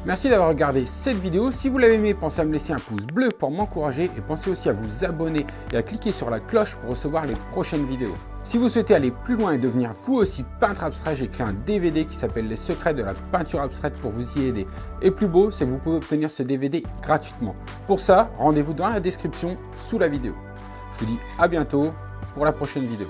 Merci d'avoir regardé cette vidéo. Si vous l'avez aimé, pensez à me laisser un pouce bleu pour m'encourager et pensez aussi à vous abonner et à cliquer sur la cloche pour recevoir les prochaines vidéos. Si vous souhaitez aller plus loin et devenir vous aussi peintre abstrait, j'ai créé un DVD qui s'appelle Les secrets de la peinture abstraite pour vous y aider. Et le plus beau, c'est que vous pouvez obtenir ce DVD gratuitement. Pour ça, rendez-vous dans la description sous la vidéo. Je vous dis à bientôt pour la prochaine vidéo.